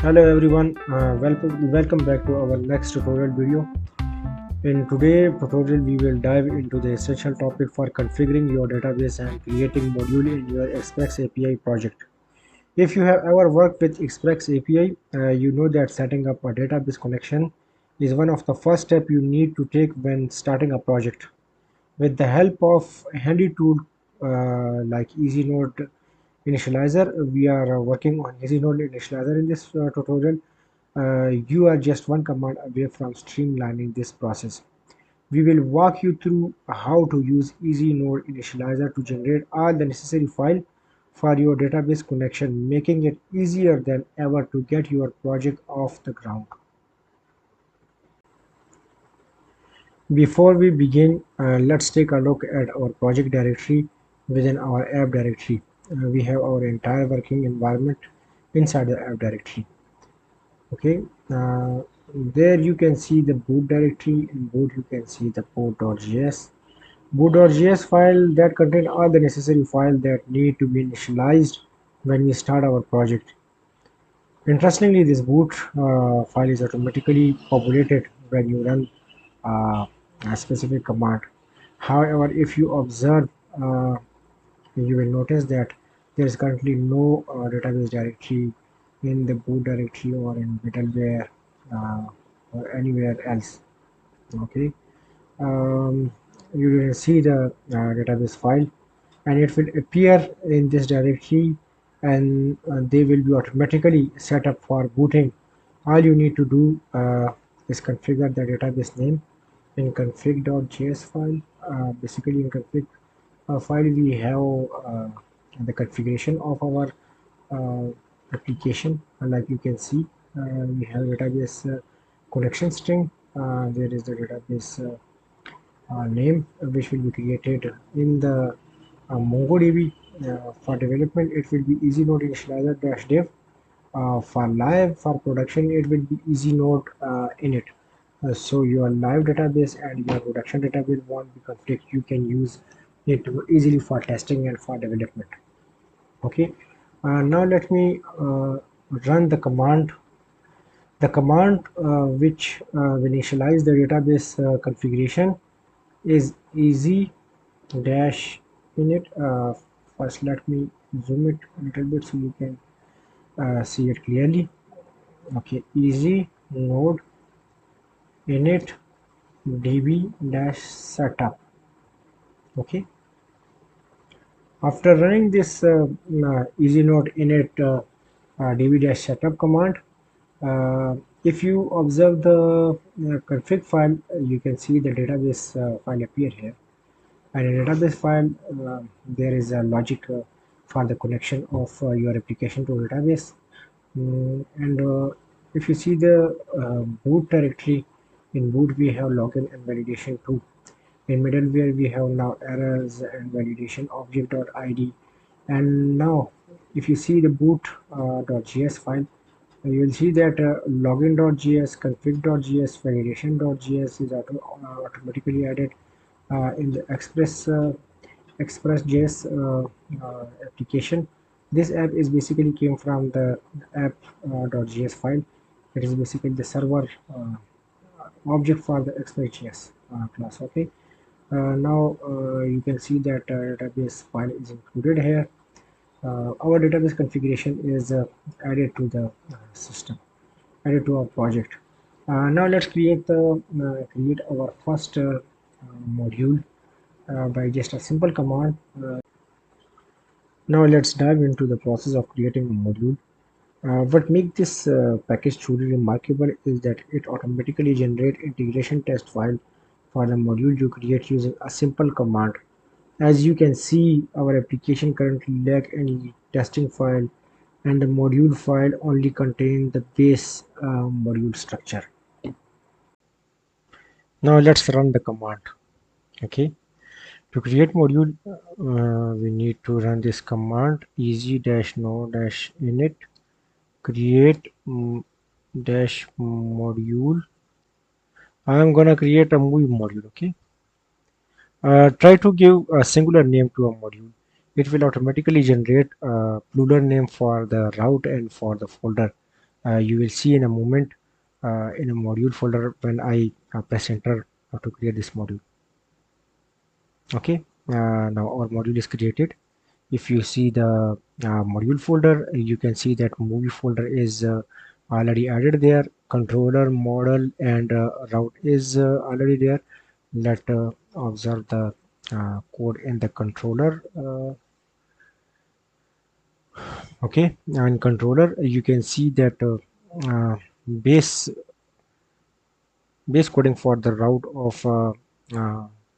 Hello everyone, welcome back to our next tutorial video. In today's tutorial, we will dive into the essential topic for configuring your database and creating module in your Express API project. If you have ever worked with Express API, you know that setting up a database connection is one of the first steps you need to take when starting a project. With the help of a handy tool like EasyNode Initializer, we are working on EasyNode Initializer in this tutorial. You are just one command away from streamlining this process. We will walk you through how to use EasyNode Initializer to generate all the necessary file for your database connection, making it easier than ever to get your project off the ground. Before we begin, let's take a look at our project directory within our app directory. We have our entire working environment inside the app directory. Okay, there you can see the boot directory. In boot you can see the boot.js. Boot.js file that contain all the necessary files that need to be initialized when we start our project. Interestingly, this boot file is automatically populated when you run uh, a specific command. However, if you observe, you will notice that there is currently no database directory in the boot directory or in middleware uh, or anywhere else. Okay, um, you will see the database file and it will appear in this directory, and they will be automatically set up for booting. All you need to do is configure the database name in config.js file. Basically in config file we have the configuration of our uh, application. Like you can see, we have database connection string. There is the database name which will be created in the MongoDB. For development, it will be EasyNode Initializer -dev. For live, for production, it will be EasyNode init. So your live database and your production database won't be conflict. You can use it easily for testing and for development. Okay. Now let me run the command. The command which will initialize the database configuration is easy dash init. First, let me zoom it a little bit so you can see it clearly. Okay, easy node init db dash setup. Okay, after running this easy node init db dash setup command, if you observe the config file, you can see the database file appear here. And in database file, there is a logic for the connection of your application to database. And if you see the boot directory, in boot we have login and validation too. In middleware we have now errors and validation object.id. And now if you see the boot.js file, you will see that login.js, config.js, validation.js is automatically added in the Express.js application. This app is basically came from the app.js file. It is basically the server object for the Express.js class. Okay. Now you can see that database file is included here. Our database configuration is added to the system, added to our project. Now let's create our first module by just a simple command. Now let's dive into the process of creating a module. What makes this package truly remarkable is that it automatically generates integration test file for the module you create using a simple command. As you can see, our application currently lacks any testing file, and the module file only contains the base module structure. Now let's run the command. Okay. To create module, we need to run this command easy dash no dash init create dash module. I am gonna create a movie module. Okay. Try to give a singular name to a module. It will automatically generate a plural name for the route and for the folder You will see in a moment in a module folder when I press enter to create this module. Okay, now our module is created. If you see the module folder, you can see that movie folder is already added there. Controller, model, and route is already there. Let observe the code in the controller. Okay, and controller, you can see that uh, base base coding for the route of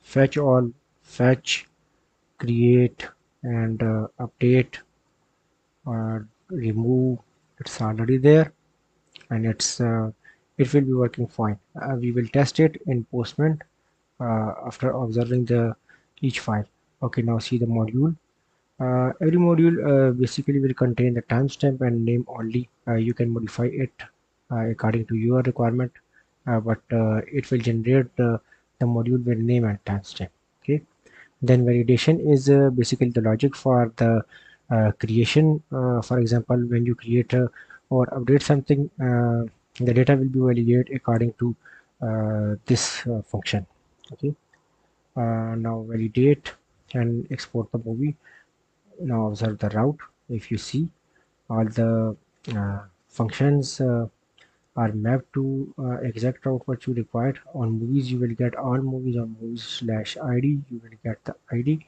fetch all, fetch, create, and update or remove. It's already there, and it will be working fine. We will test it in Postman after observing the each file. Okay, now see the module. Every module basically will contain the timestamp and name only. You can modify it according to your requirement, but it will generate the module with name and timestamp. Okay. Then validation is basically the logic for the creation. For example, when you create or update something, the data will be validated according to this function. Okay. Now validate and export the movie. Now observe the route. If you see, all the functions are mapped to exact route what you required. On movies, you will get all movies. On movies slash ID, you will get the ID.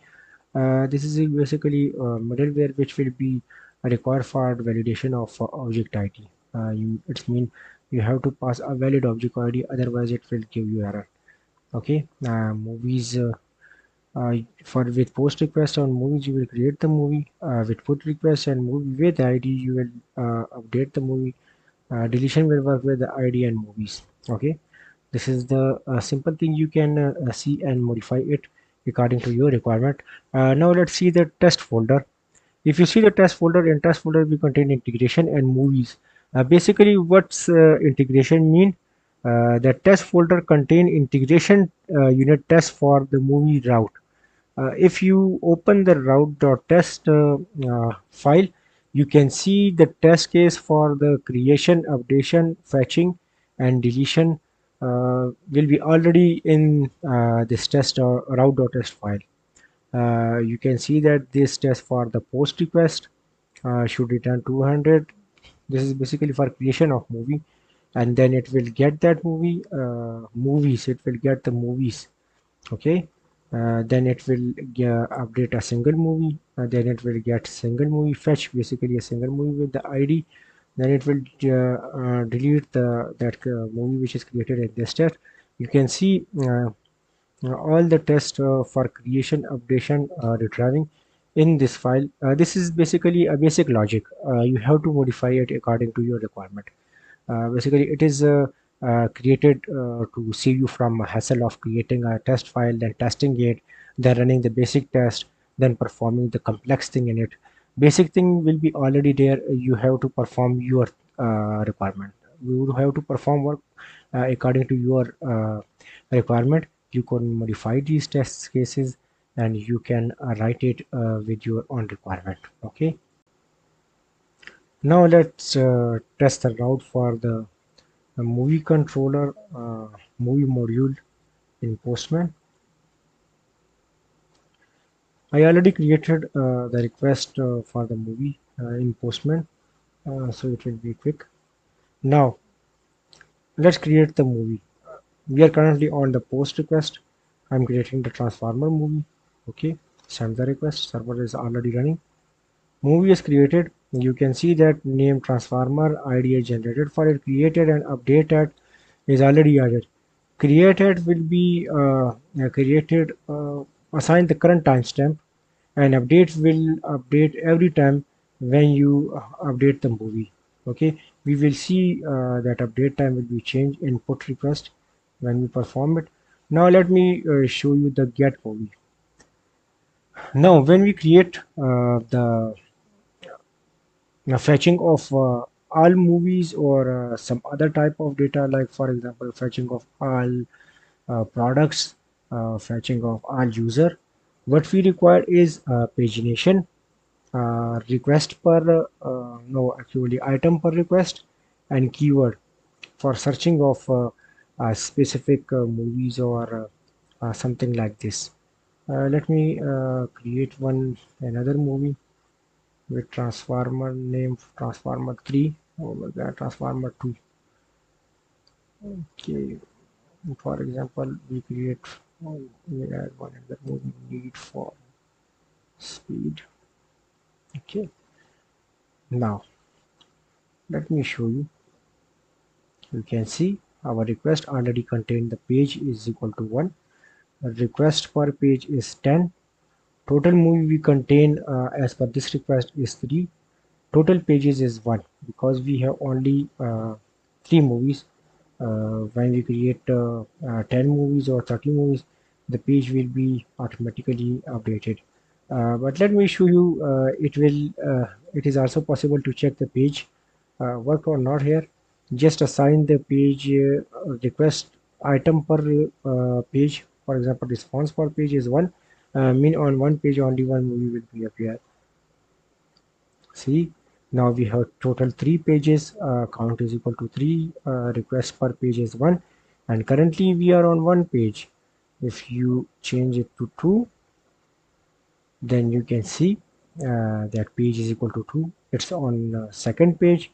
This is basically middleware which will be required for validation of object ID. It means you have to pass a valid object ID, otherwise it will give you error. Okay, movies. For with post request on movies, you will create the movie. With put request and movie with ID, you will update the movie. Deletion will work with the ID and movies. Okay, this is the simple thing you can see and modify it according to your requirement. Now let's see the test folder. If you see the test folder, in test folder we contain integration and movies. Basically, what's integration mean? The test folder contain integration unit test for the movie route. If you open the route.test file, you can see the test case for the creation, updation, fetching, and deletion will be already in this test or route.test file. You can see that this test for the post request should return 200. This is basically for creation of movie, and then it will get that movie movies. It will get the movies. Okay, then it will update a single movie. Then it will get single movie fetch, basically a single movie with the ID. Then it will delete the that movie which is created in this test. You can see all the tests for creation, updation, retrieving in this file. This is basically a basic logic. You have to modify it according to your requirement. Basically, it is created to save you from a hassle of creating a test file, then testing it, then running the basic test, then performing the complex thing in it. Basic thing will be already there. You have to perform your requirement. You would have to perform work according to your requirement. You can modify these test cases and you can write it with your own requirement. Okay. Now let's test the route for the movie controller movie module in Postman. I already created the request for the movie in Postman, so it will be quick. Now let's create the movie. We are currently on the post request. I'm creating the transformer movie. Okay, send the request. Server is already running. Movie is created. You can see that name transformer ID is generated for it. Created and updated is already added. Created will be created assign the current timestamp, and update will update every time when you update the movie. Okay, we will see that update time will be changed in put request when we perform it. Now let me show you the get movie. Now when we create the fetching of all movies or some other type of data, like for example fetching of all products, fetching of all user, what we require is pagination, request per no actually item per request, and keyword for searching of specific movies or something like this. Let me create one another movie with transformer name transformer 3. Oh my god, transformer 2. Okay, for example, we create we add one another movie need for speed. Okay, now let me show you. You can see our request already contained the page is equal to 1. The request per page is 10. Total movie we contain as per this request is 3. Total pages is 1 because we have only 3 movies. When we create 10 movies or 30 movies, the page will be automatically updated. But let me show you, it is also possible to check the page work or not here. Just assign the page request item per page. For example, response per page is 1. Mean on one page only one movie will be appear. See, now we have total 3 pages, count is equal to 3, request per page is 1, and currently we are on one page. If you change it to 2, then you can see that page is equal to 2. It's on second page.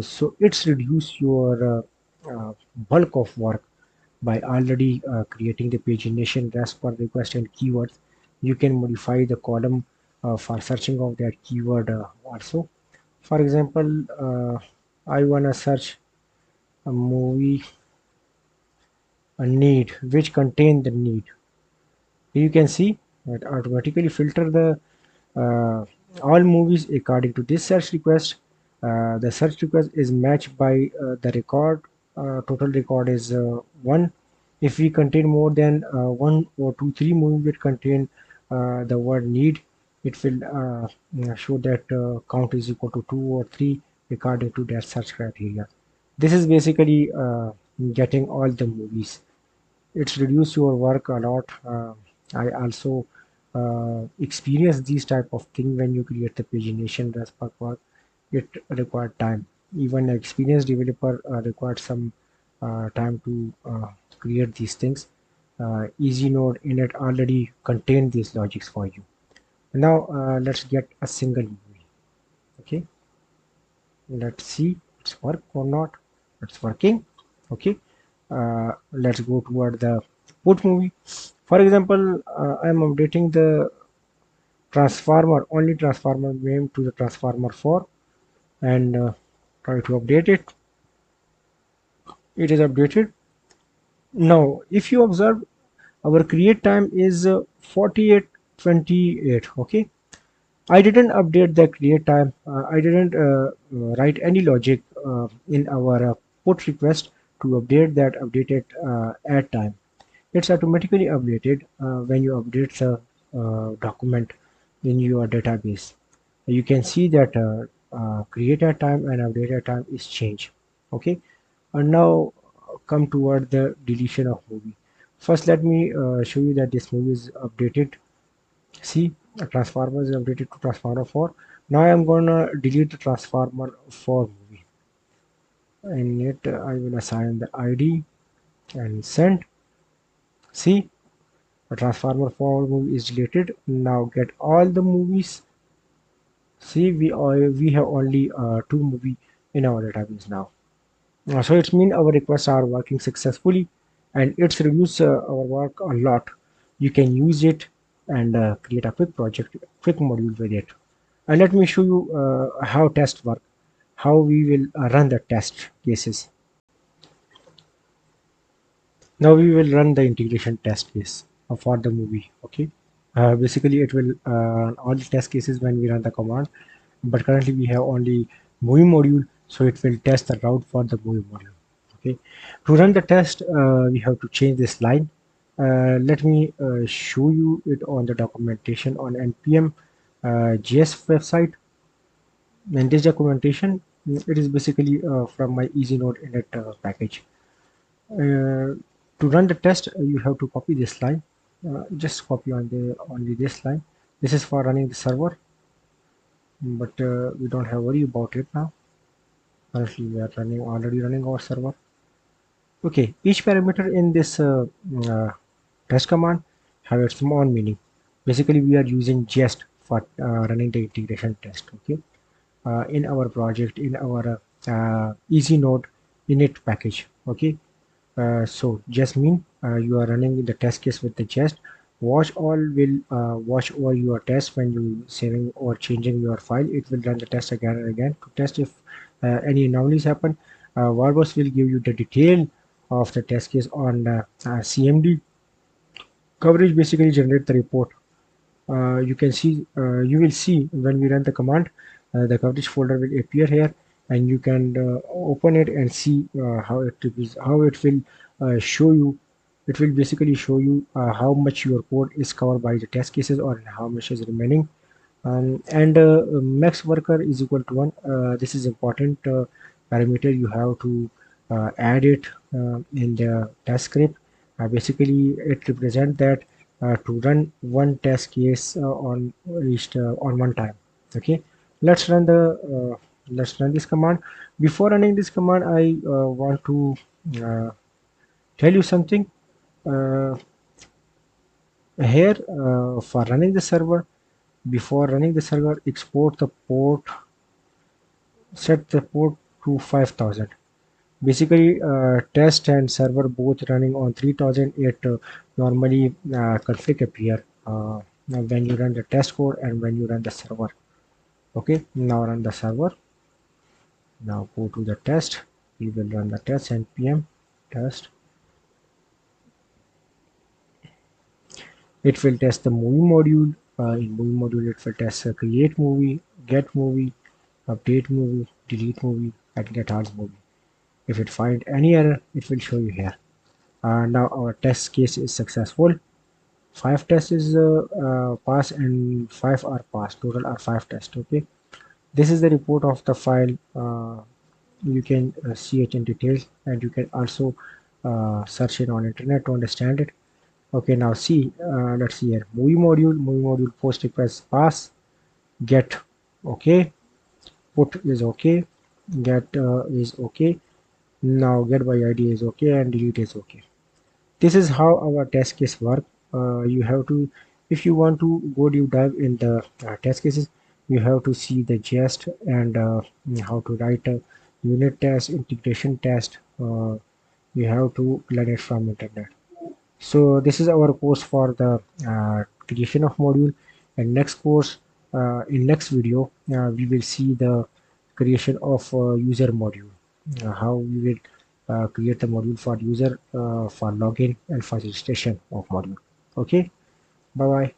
So it's reduce your bulk of work by already creating the pagination as per request and keywords. You can modify the column for searching of that keyword also. For example, I wanna search a movie, a need, which contain the need. You can see that automatically filter the uh, all movies according to this search request. The search request is matched by the record. Total record is 1. If we contain more than 1 or 2, 3 movies that contain the word need, it will show that count is equal to 2 or 3 according to that search criteria. This is basically getting all the movies. It's reduced your work a lot. I also experience these type of thing when you create the pagination respect work. It required time. Even an experienced developer required some time to create these things. Easy node in it already contain these logics for you. Now let's get a single movie. Okay, let's see it's work or not. It's working. Okay, let's go toward the put movie. For example, I am updating the transformer only transformer name to the transformer 4 and try to update it. It is updated. Now if you observe, our create time is 48:28. Okay, I didn't update the create time. I didn't write any logic in our put request to update that updated add time. It's automatically updated when you update the document in your database. You can see that creator time and updated time is changed. Okay, and now come toward the deletion of movie. First, let me show you that this movie is updated. See, a transformer is updated to transformer 4. Now I am gonna delete the transformer 4 movie. In it, I will assign the ID and send. See, a transformer 4 movie is deleted. Now get all the movies. See, we have only 2 movie in our database now. So it means our requests are working successfully, and it's reduced our work a lot. You can use it and create a quick project, quick module with it. And let me show you how test work, how we will run the test cases. Now we will run the integration test case for the movie. Okay. Basically, it will all the test cases when we run the command. But currently, we have only movie module, so it will test the route for the movie module. Okay. To run the test, we have to change this line. Let me show you it on the documentation on npm JS website. And this documentation, it is basically from my easy node init package. To run the test, you have to copy this line. Just copy on the only this line. This is for running the server, but we don't have worry about it now. Currently we are already running our server. Okay, each parameter in this uh, test command have its own meaning. Basically, we are using jest for running the integration test. Okay, in our project, in our easy node init package. Okay, so just mean you are running the test case with the jest. Watch all will watch over your test when you saving or changing your file. It will run the test again and again to test if any anomalies happen. Warbus will give you the detail of the test case on CMD coverage. Basically, generate the report. You will see when we run the command, the coverage folder will appear here, and you can open it and see how it will show you. It will basically show you how much your code is covered by the test cases or how much is remaining. And max worker is equal to 1. This is important parameter. You have to add it in the test script. Basically it represents that to run one test case on one time. Okay, let's run the let's run this command. Before running this command, I want to uh, tell you something. uh, Here, for running the server, before running the server, export the port, set the port to 5000. Basically, test and server both running on 3000. It normally conflict appear when you run the test code and when you run the server. Okay, now run the server. Now go to the test. We will run the test npm test. It will test the movie module. In movie module, it will test create movie, get movie, update movie, delete movie, and get odds movie. If it find any error, it will show you here. Now our test case is successful. 5 tests is pass and 5 are passed. Total are 5 tests. Okay. This is the report of the file. You can see it in details, and you can also search it on internet to understand it. Okay, now see, let's see here. Movie module post request pass, get okay, put is okay, get is okay. Now get by ID is okay and delete is okay. This is how our test case work. You have to, if you want to go deep dive in the test cases, you have to see the gist and how to write a unit test, integration test. You have to learn it from internet. So this is our course for the creation of module. And next course, in next video, we will see the creation of user module. How we will create the module for user for login and for registration of module. Okay, bye bye.